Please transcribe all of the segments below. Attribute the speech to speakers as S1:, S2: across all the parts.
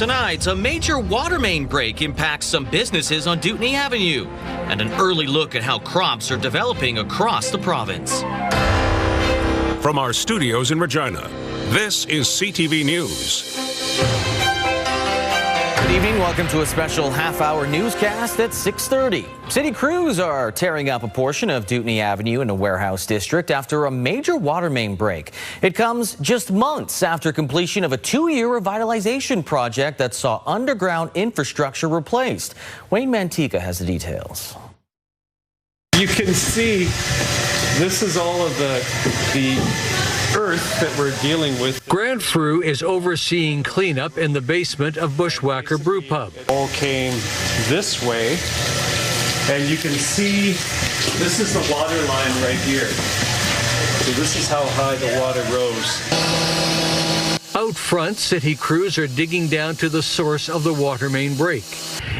S1: Tonight, a major water main break impacts some businesses on Dewdney Avenue, and an early look at how crops are developing across the province.
S2: From our studios in Regina, this is CTV News.
S3: Good evening. Welcome to a special half-hour newscast at 6:30. City crews are tearing up a portion of Dewdney Avenue in the Warehouse District after a major water main break. It comes just months after completion of a 2-year revitalization project that saw underground infrastructure replaced. Wayne Mantica has the details.
S4: You can see this is all of the earth that we're dealing with.
S5: Grant Frew is overseeing cleanup in the basement of Bushwhacker Brew Pub.
S4: It all came this way, and you can see this is the water line right here. So this is how high the water rose.
S5: Out front, city crews are digging down to the source of the water main break.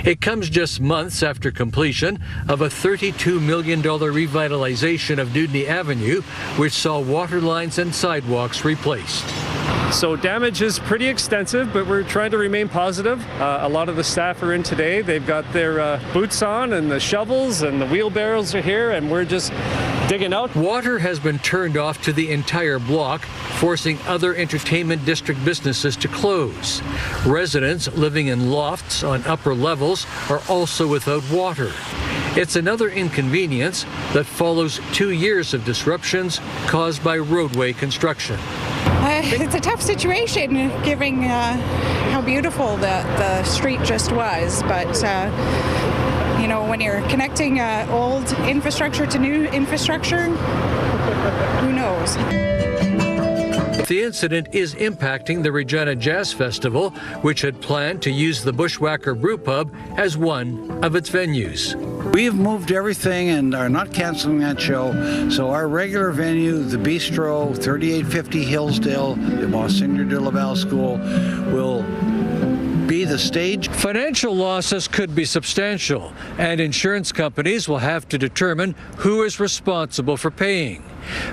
S5: It comes just months after completion of a $32 million revitalization of Dewdney Avenue, which saw water lines and sidewalks replaced.
S4: So damage is pretty extensive, but we're trying to remain positive. A lot of the staff are in today. They've got their boots on and the shovels and the wheelbarrows are here, and we're just digging out.
S5: Water has been turned off to the entire block, forcing other entertainment district businesses to close. Residents living in lofts on upper levels are also without water. It's another inconvenience that follows 2 years of disruptions caused by roadway construction.
S6: It's a tough situation, given how beautiful the street just was, but you know, when you're connecting old infrastructure to new infrastructure, who knows?
S5: The incident is impacting the Regina Jazz Festival, which had planned to use the Bushwhacker Brew Pub as one of its venues.
S7: We've moved everything and are not canceling that show, so our regular venue, the Bistro, 3850 Hillsdale, the Monsignor de Laval School, will be the stage.
S5: Financial losses could be substantial, and insurance companies will have to determine who is responsible for paying.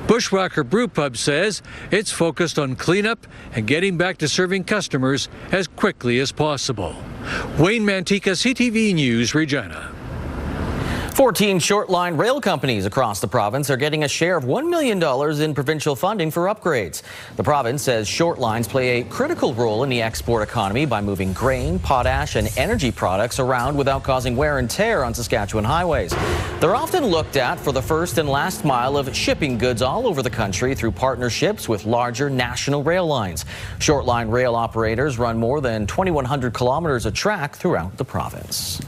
S5: Bushwhacker Brew Pub says it's focused on cleanup and getting back to serving customers as quickly as possible. Wayne Mantica, CTV News, Regina.
S3: 14 short-line rail companies across the province are getting a share of $1 million in provincial funding for upgrades. The province says short lines play a critical role in the export economy by moving grain, potash, and energy products around without causing wear and tear on Saskatchewan highways. They're often looked at for the first and last mile of shipping goods all over the country through partnerships with larger national rail lines. Short-line rail operators run more than 2,100 kilometers of track throughout the province.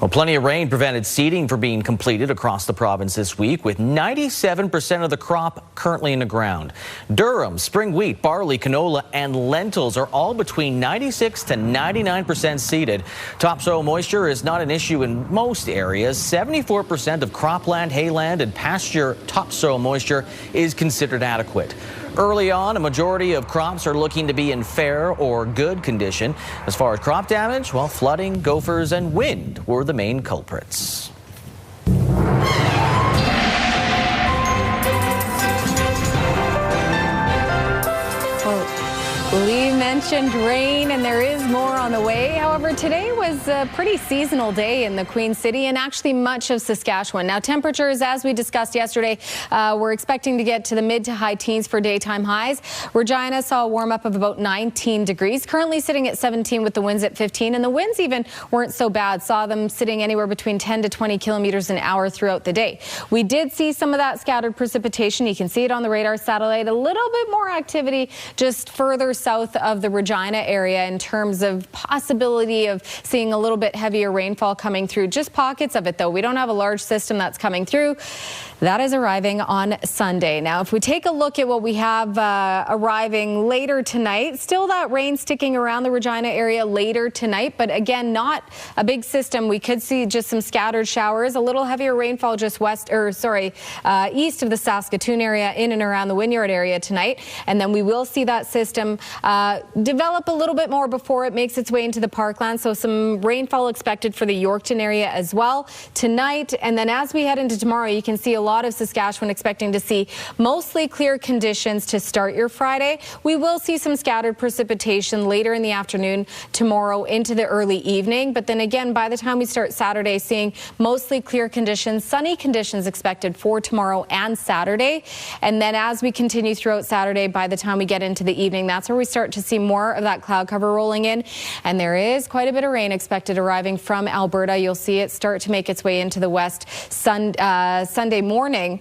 S3: Well, plenty of rain prevented seeding from being completed across the province this week, with 97% of the crop currently in the ground. Durum, spring wheat, barley, canola, and lentils are all between 96 to 99% seeded. Topsoil moisture is not an issue in most areas. 74% of cropland, hayland, and pasture topsoil moisture is considered adequate. Early on, a majority of crops are looking to be in fair or good condition. As far as crop damage, well, flooding, gophers, and wind were the main culprits.
S8: Lee mentioned rain, and there is more on the way. However, today was a pretty seasonal day in the Queen City and actually much of Saskatchewan. Now, temperatures, as we discussed yesterday, we're expecting to get to the mid to high teens for daytime highs. Regina saw a warm up of about 19 degrees, currently sitting at 17 with the winds at 15, and the winds even weren't so bad. Saw them sitting anywhere between 10 to 20 kilometers an hour throughout the day. We did see some of that scattered precipitation. You can see it on the radar satellite. A little bit more activity just further south of the Regina area in terms of possibility of seeing a little bit heavier rainfall coming through. Just pockets of it, though. We don't have a large system that's coming through. That is arriving on Sunday. Now, if we take a look at what we have arriving later tonight, still that rain sticking around the Regina area later tonight, but again, not a big system. We could see just some scattered showers, a little heavier rainfall just east of the Saskatoon area, in and around the Wynyard area tonight. And then we will see that system develop a little bit more before it makes its way into the parkland. So some rainfall expected for the Yorkton area as well tonight. And then as we head into tomorrow, you can see a lot of Saskatchewan expecting to see mostly clear conditions to start your Friday. We will see some scattered precipitation later in the afternoon tomorrow into the early evening. But then again, by the time we start Saturday, seeing mostly clear conditions, sunny conditions expected for tomorrow and Saturday. And then as we continue throughout Saturday, by the time we get into the evening, that's where we start to see more of that cloud cover rolling in. And there is quite a bit of rain expected arriving from Alberta. You'll see it start to make its way into the west Sunday morning.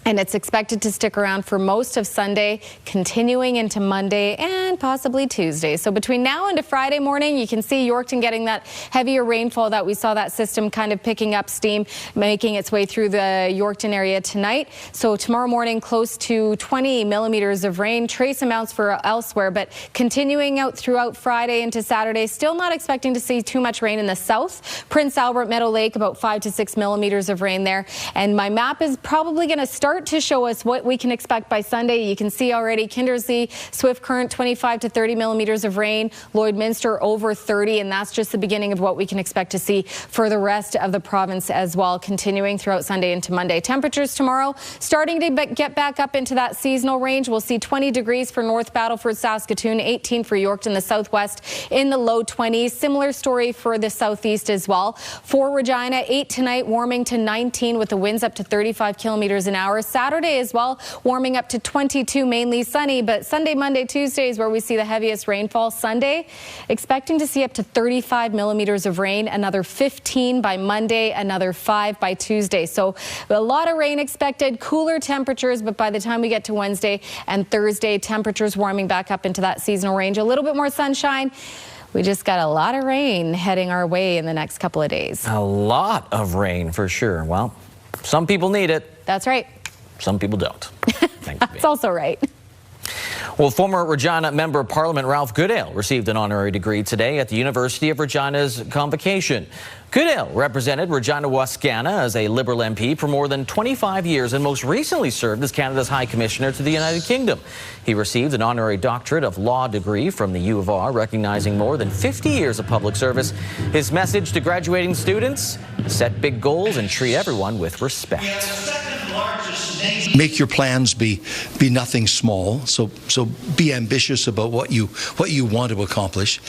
S8: And it's expected to stick around for most of Sunday, continuing into Monday and possibly Tuesday. So between now and to Friday morning, you can see Yorkton getting that heavier rainfall that we saw that system kind of picking up steam, making its way through the Yorkton area tonight. So tomorrow morning, close to 20 millimeters of rain, trace amounts for elsewhere, but continuing out throughout Friday into Saturday, still not expecting to see too much rain in the south. Prince Albert, Meadow Lake, about 5 to 6 millimeters of rain there. And my map is probably going to start to show us what we can expect by Sunday. You can see already Kindersley, Swift Current, 25 to 30 millimeters of rain, Lloydminster over 30, and that's just the beginning of what we can expect to see for the rest of the province as well, continuing throughout Sunday into Monday. Temperatures tomorrow starting to get back up into that seasonal range. We'll see 20 degrees for North Battleford, Saskatoon, 18 for Yorkton, the southwest in the low 20s. Similar story for the southeast as well. For Regina, 8 tonight, warming to 19 with the winds up to 35 kilometers an hour. Saturday as well, warming up to 22, mainly sunny, but Sunday, Monday, Tuesday is where we see the heaviest rainfall. Sunday, expecting to see up to 35 millimeters of rain, another 15 by Monday, another 5 by Tuesday. So a lot of rain expected, cooler temperatures, but by the time we get to Wednesday and Thursday, temperatures warming back up into that seasonal range. A little bit more sunshine. We just got a lot of rain heading our way in the next couple of days.
S3: A lot of rain for sure. Well, some people need it.
S8: That's right.
S3: Some people don't.
S8: That's also right.
S3: Well, former Regina Member of Parliament Ralph Goodale received an honorary degree today at the University of Regina's Convocation. Goodale represented Regina-Wascana as a Liberal MP for more than 25 years and most recently served as Canada's High Commissioner to the United Kingdom. He received an honorary doctorate of law degree from the U of R, recognizing more than 50 years of public service. His message to graduating students: set big goals and treat everyone with respect.
S9: Make your plans be nothing small. So be ambitious about what you want to accomplish.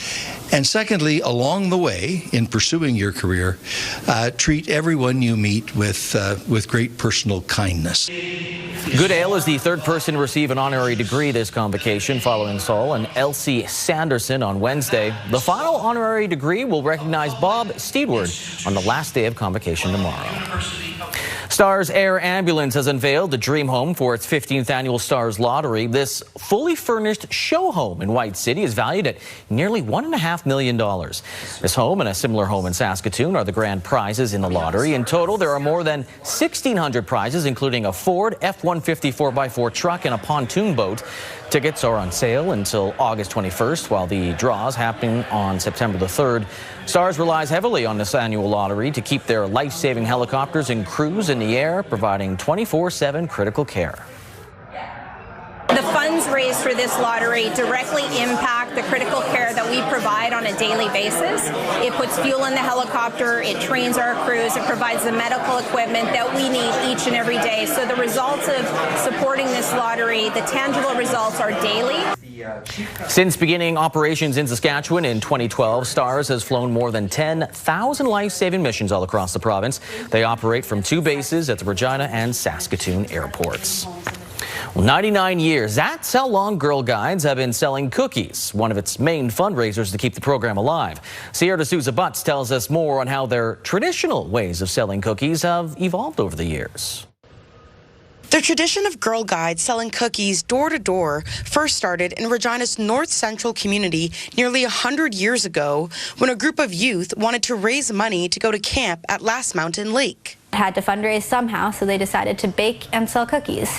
S9: And secondly, along the way in pursuing your career, treat everyone you meet with great personal kindness.
S3: Goodale is the third person to receive an honorary degree this convocation, following Saul and Elsie Sanderson on Wednesday. The final honorary degree will recognize Bob Steedward on the last day of convocation tomorrow. Stars Air Ambulance has unveiled the dream home for its 15th annual Stars Lottery. This fully furnished show home in White City is valued at nearly $1.5 million. This home and a similar home in Saskatoon are the grand prizes in the lottery. In total, there are more than 1,600 prizes, including a Ford F-150 4x4 truck and a pontoon boat. Tickets are on sale until August 21st, while the draws happen on September the 3rd. Stars relies heavily on this annual lottery to keep their life-saving helicopters and crews in the air, providing 24/7 critical care.
S10: The funds raised for this lottery directly impact the critical care that we provide on a daily basis. It puts fuel in the helicopter, it trains our crews, it provides the medical equipment that we need each and every day. So the results of supporting this lottery, the tangible results are daily.
S3: Since beginning operations in Saskatchewan in 2012, Stars has flown more than 10,000 life-saving missions all across the province. They operate from 2 bases at the Regina and Saskatoon airports. Well, 99 years, that's how long Girl Guides have been selling cookies, one of its main fundraisers to keep the program alive. Sierra D'Souza Butts tells us more on how their traditional ways of selling cookies have evolved over the years.
S11: The tradition of Girl Guides selling cookies door to door first started in Regina's North Central community nearly 100 years ago when a group of youth wanted to raise money to go to camp at Last Mountain Lake.
S12: Had to fundraise somehow, so they decided to bake and sell cookies.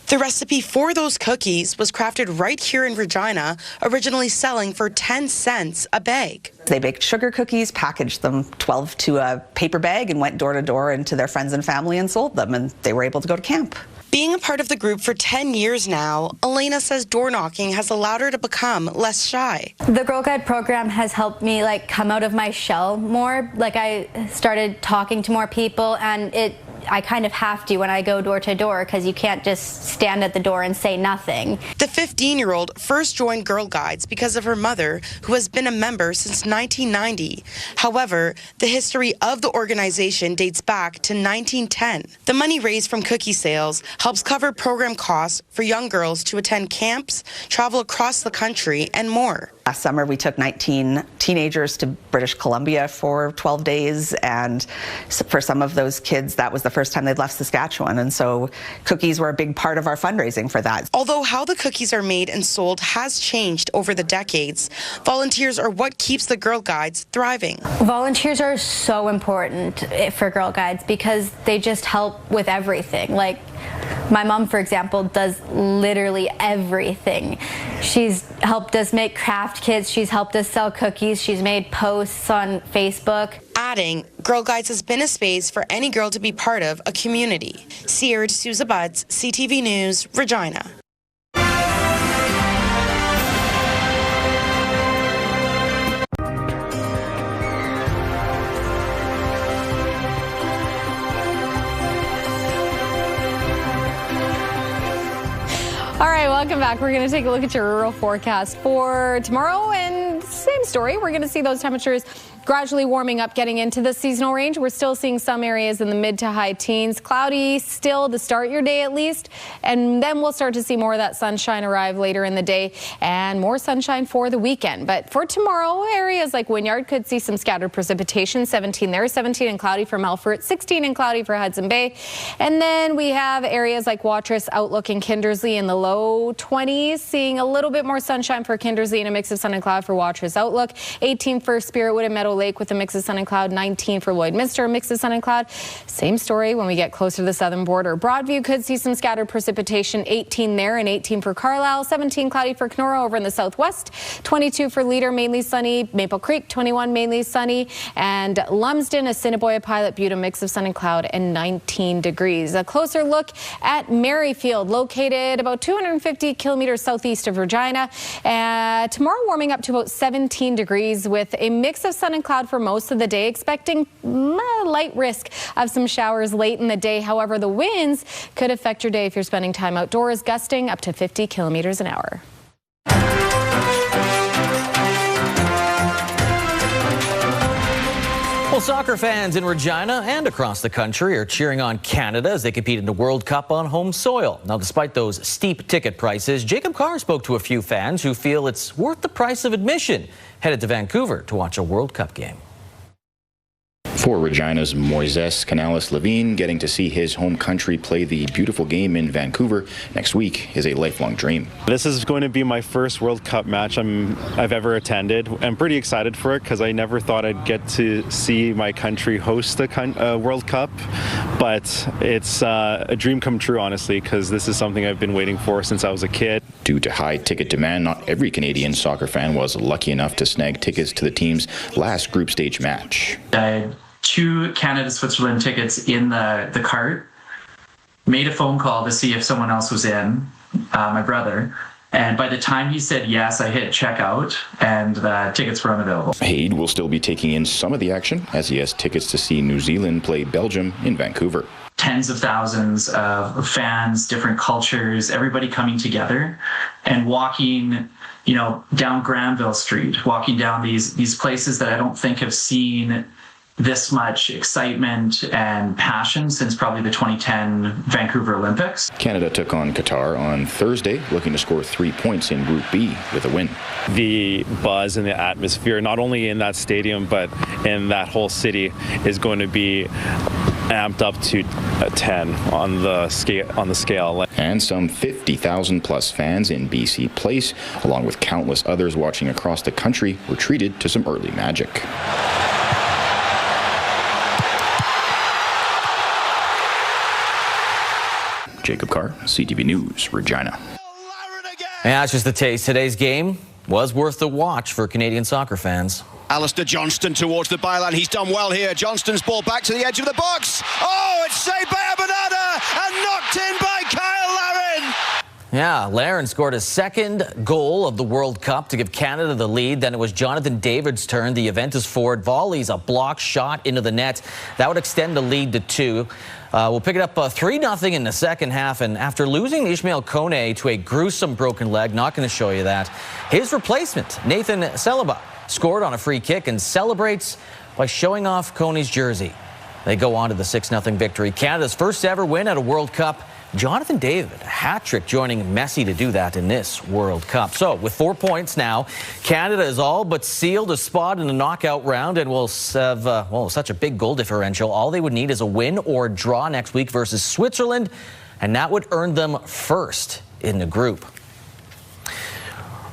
S11: The recipe for those cookies was crafted right here in Regina, originally selling for 10 cents a bag.
S13: They baked sugar cookies, packaged them 12 to a paper bag, and went door to door into their friends and family and sold them, and they were able to go to camp.
S11: Being a part of the group for 10 years now, Elena says door knocking has allowed her to become less shy.
S12: The Girl Guide program has helped me come out of my shell more. I started talking to more people, and I kind of have to when I go door to door, because you can't just stand at the door and say nothing.
S11: The 15-year-old first joined Girl Guides because of her mother, who has been a member since 1990. However, the history of the organization dates back to 1910. The money raised from cookie sales helps cover program costs for young girls to attend camps, travel across the country, and more.
S13: Last summer, we took 19 teenagers to British Columbia for 12 days, and for some of those kids, that was the first time they'd left Saskatchewan, and so cookies were a big part of our fundraising for that.
S11: Although how the cookies are made and sold has changed over the decades, volunteers are what keeps the Girl Guides thriving.
S12: Volunteers are so important for Girl Guides because they just help with everything. My mom, for example, does literally everything. She's helped us make craft kits, she's helped us sell cookies, she's made posts on Facebook.
S11: Adding, Girl Guides has been a space for any girl to be part of a community. Sierra D'Souza Butts, CTV News, Regina.
S8: All right, welcome back. We're going to take a look at your rural forecast for tomorrow, and same story. We're going to see those temperatures gradually warming up, getting into the seasonal range. We're still seeing some areas in the mid to high teens. Cloudy still to start your day at least, and then we'll start to see more of that sunshine arrive later in the day and more sunshine for the weekend. But for tomorrow, areas like Wynyard could see some scattered precipitation. 17 there, 17 and cloudy for Melfort, 16 and cloudy for Hudson Bay. And then we have areas like Watrous, Outlook, and Kindersley in the low 20s, seeing a little bit more sunshine for Kindersley and a mix of sun and cloud for Watrous, Outlook. 18 for Spiritwood and Meadow Lake with a mix of sun and cloud. 19 for Lloydminster, a mix of sun and cloud. Same story when we get closer to the southern border. Broadview could see some scattered precipitation. 18 there and 18 for Carlisle. 17 cloudy for Kenora over in the southwest. 22 for Leader, mainly sunny. Maple Creek, 21 mainly sunny. And Lumsden, Assiniboia, Pilot Butte, a mix of sun and cloud, and 19 degrees. A closer look at Merrifield, located about 250 kilometers southeast of Regina. Tomorrow warming up to about 17 degrees with a mix of sun and cloud for most of the day, expecting light risk of some showers late in the day. However, the winds could affect your day if you're spending time outdoors, gusting up to 50 kilometers an hour.
S3: Well, soccer fans in Regina and across the country are cheering on Canada as they compete in the World Cup on home soil. Now, despite those steep ticket prices, Jacob Carr spoke to a few fans who feel it's worth the price of admission, headed to Vancouver to watch a World Cup game.
S14: For Regina's Moises Canales-Levine, getting to see his home country play the beautiful game in Vancouver next week is a lifelong dream.
S15: This is going to be my first World Cup match I've ever attended. I'm pretty excited for it because I never thought I'd get to see my country host a World Cup, but it's a dream come true, honestly, because this is something I've been waiting for since I was a kid.
S14: Due to high ticket demand, not every Canadian soccer fan was lucky enough to snag tickets to the team's last group stage match.
S16: I had 2 Canada-Switzerland tickets in the cart, made a phone call to see if someone else was in, my brother, and by the time he said yes, I hit checkout and the tickets were unavailable.
S14: Haid will still be taking in some of the action as he has tickets to see New Zealand play Belgium in Vancouver.
S16: Tens of thousands of fans, different cultures, everybody coming together and walking, down Granville Street, walking down these places that I don't think have seen this much excitement and passion since probably the 2010 Vancouver Olympics.
S14: Canada took on Qatar on Thursday, looking to score 3 points in Group B with a win.
S15: The buzz and the atmosphere, not only in that stadium, but in that whole city, is going to be amped up to a 10 on the scale.
S14: And some 50,000 plus fans in BC Place, along with countless others watching across the country, were treated to some early magic. Jacob Carr, CTV News, Regina.
S3: And that's just the taste. Today's game was worth the watch for Canadian soccer fans.
S17: Alistair Johnston towards the byline. He's done well here. Johnston's ball back to the edge of the box. Oh, it's saved by Abinada and knocked in by Carr.
S3: Yeah, Laren scored his second goal of the World Cup to give Canada the lead. Then it was Jonathan David's turn. The Juventus forward volleys a block shot into the net. That would extend the lead to 2. We'll pick it up 3-0 in the second half. And after losing Ishmael Kone to a gruesome broken leg, not going to show you that, his replacement, Nathan Celiba, scored on a free kick and celebrates by showing off Kone's jersey. They go on to the 6-0 victory. Canada's first ever win at a World Cup. Jonathan David, a hat trick, joining Messi to do that in this World Cup. So with 4 points now, Canada is all but sealed a spot in the knockout round and will have, such a big goal differential. All they would need is a win or draw next week versus Switzerland, and that would earn them first in the group.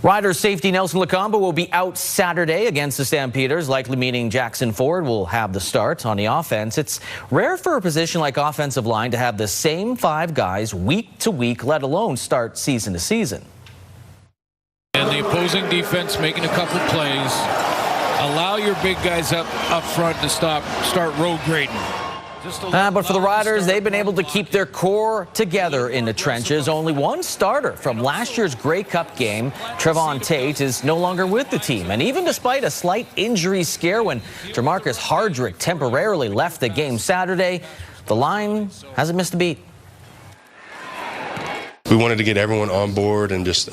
S3: Riders safety Nelson Lacombe will be out Saturday against the Stampeders, likely meaning Jackson Ford will have the start on the offense. It's rare for a position like offensive line to have the same 5 guys week to week, let alone start season to season.
S18: And the opposing defense making a couple plays. Allow your big guys up front to start road grading.
S3: But for the Riders, they've been able to keep their core together in the trenches. Only one starter from last year's Grey Cup game, Trevon Tate, is no longer with the team. And even despite a slight injury scare when Jamarcus Hardrick temporarily left the game Saturday, the line hasn't missed a beat.
S19: We wanted to get everyone on board and just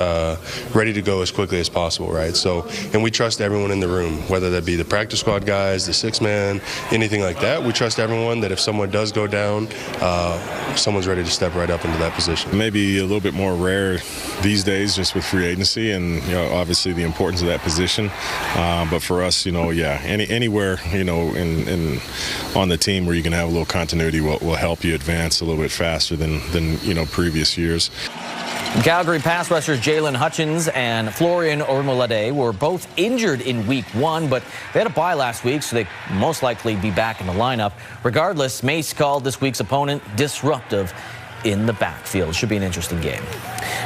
S19: ready to go as quickly as possible, right? So, and we trust everyone in the room, whether that be the practice squad guys, the 6-man, anything like that. We trust everyone that if someone does go down, someone's ready to step right up into that position.
S20: Maybe a little bit more rare these days just with free agency and, obviously the importance of that position. But for us, anywhere, in on the team where you can have a little continuity will help you advance a little bit faster than previous years.
S3: Calgary pass rushers Jalen Hutchins and Florian Ormolade were both injured in week 1, but they had a bye last week, so they most likely be back in the lineup. Regardless, Mace called this week's opponent disruptive in the backfield. Should be an interesting game.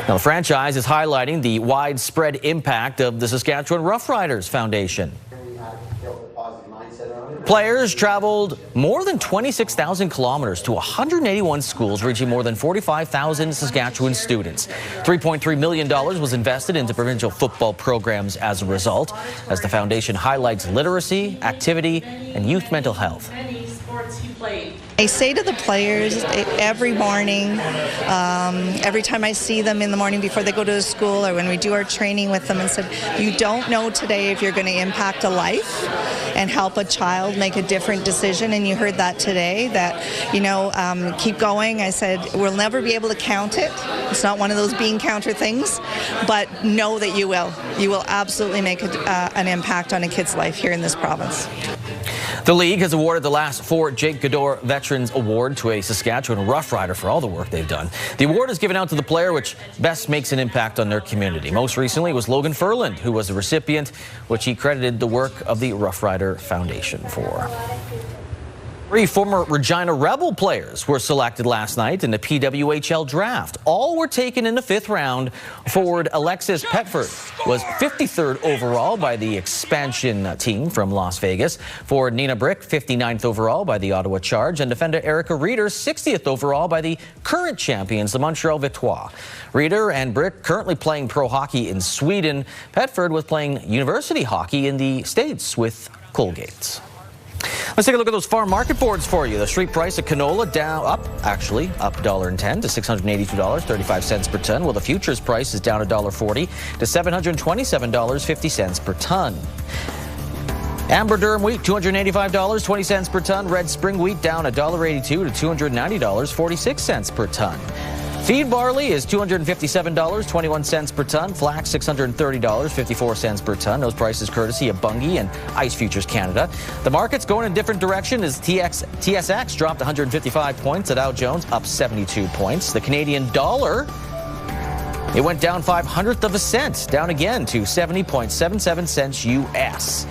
S3: Now, the franchise is highlighting the widespread impact of the Saskatchewan Roughriders Foundation. Players traveled more than 26,000 kilometers to 181 schools, reaching more than 45,000 Saskatchewan students. $3.3 million was invested into provincial football programs as a result, as the foundation highlights literacy, activity, and youth mental health.
S21: I say to the players every morning, every time I see them in the morning before they go to school or when we do our training with them, and said, you don't know today if you're going to impact a life and help a child make a different decision. And you heard that today, that, keep going. I said, we'll never be able to count it. It's not one of those bean counter things, but know that you will. You will absolutely make an impact on a kid's life here in this province.
S3: The league has awarded the last 4 Jake Godor Veterans Award to a Saskatchewan Roughrider for all the work they've done. The award is given out to the player which best makes an impact on their community. Most recently was Logan Furland, who was the recipient, which he credited the work of the Roughrider Foundation for. 3 former Regina Rebel players were selected last night in the PWHL draft. All were taken in the 5th round. Forward Alexis Petford was 53rd overall by the expansion team from Las Vegas. Forward Nina Brick, 59th overall by the Ottawa Charge. And defender Erica Reeder, 60th overall by the current champions, the Montreal Victoire. Reeder and Brick currently playing pro hockey in Sweden. Petford was playing university hockey in the States with Colgate. Let's take a look at those farm market boards for you. The street price of canola up $1.10 to $682.35 per ton, while the futures price is down $1.40 to $727.50 per ton. Amber durum wheat, $285.20 per ton. Red spring wheat down $1.82 to $290.46 per ton. Feed barley is $257.21 per ton. Flax, $630.54 per ton. Those prices courtesy of Bunge and Ice Futures Canada. The market's going in a different direction as TSX dropped 155 points. The Dow Jones up 72 points. The Canadian dollar, it went down 0.05 of a cent, down again to 70.77 cents US.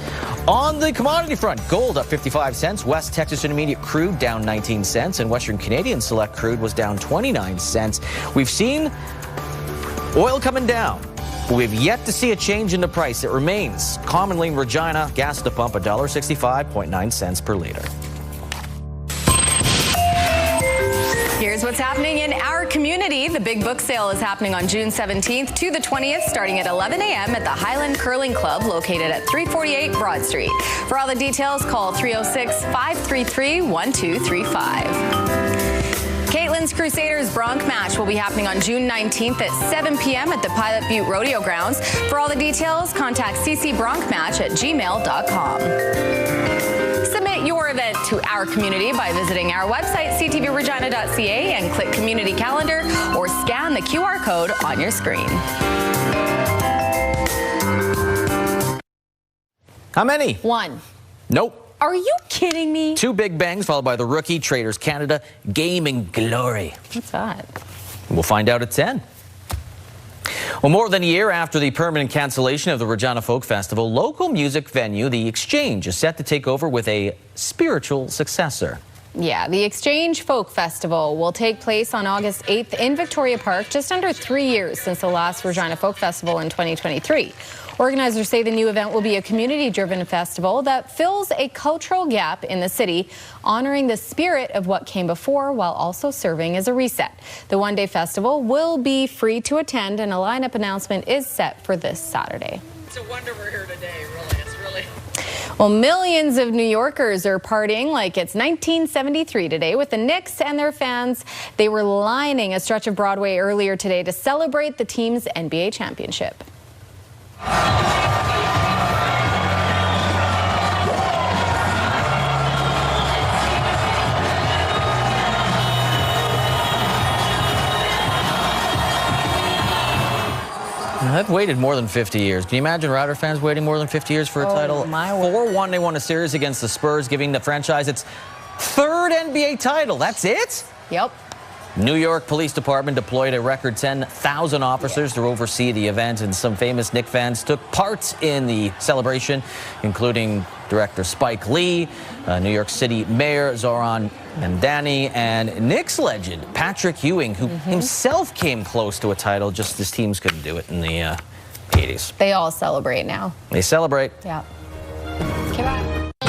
S3: On the commodity front, gold up 55 cents. West Texas Intermediate crude down 19 cents. And Western Canadian Select crude was down 29 cents. We've seen oil coming down, but we've yet to see a change in the price. It remains commonly in Regina, gas at the pump, $1.65.9 per liter.
S8: Here's Here's what's happening in our community. The big book sale is happening on June 17th to the 20th, starting at 11 a.m. at the Highland Curling Club, located at 348 Broad Street. For all the details, call 306-533-1235. Caitlin's Crusaders Bronc match will be happening on June 19th at 7 p.m. at the Pilot Butte Rodeo Grounds. For all the details, contact ccbroncmatch@gmail.com. Submit your event to our community by visiting our website, ctvregina.ca, and click Community Calendar or scan the QR code on your screen.
S3: How many?
S8: 1.
S3: Nope.
S8: Are you kidding me?
S3: 2 big bangs, followed by the rookie Traders Canada Gaming Glory.
S8: What's that?
S3: We'll find out at 10. Well, more than a year after the permanent cancellation of the Regina Folk Festival, local music venue The Exchange is set to take over with a spiritual successor.
S8: Yeah, the Exchange Folk Festival will take place on August 8th in Victoria Park, just under 3 years since the last Regina Folk Festival in 2023. Organizers say the new event will be a community-driven festival that fills a cultural gap in the city, honoring the spirit of what came before while also serving as a reset. The one-day festival will be free to attend, and a lineup announcement is set for this Saturday.
S1: It's a wonder we're here today, really. It's really...
S8: Well, millions of New Yorkers are partying like it's 1973 today with the Knicks and their fans. They were lining a stretch of Broadway earlier today to celebrate the team's NBA championship.
S3: I've waited more than 50 years. Can you imagine Rider fans waiting more than 50 years for a title? 4-1, they won a series against the Spurs, giving the franchise its 3rd NBA title. That's it?
S8: Yep.
S3: New York Police Department deployed a record 10,000 officers to oversee the event, and some famous Knicks fans took part in the celebration, including director Spike Lee, New York City Mayor Zoran Mandani, and Knicks legend Patrick Ewing, who himself came close to a title, just his teams couldn't do it in the 80s.
S8: They all celebrate now.
S3: They celebrate.
S8: Yeah. Okay, bye.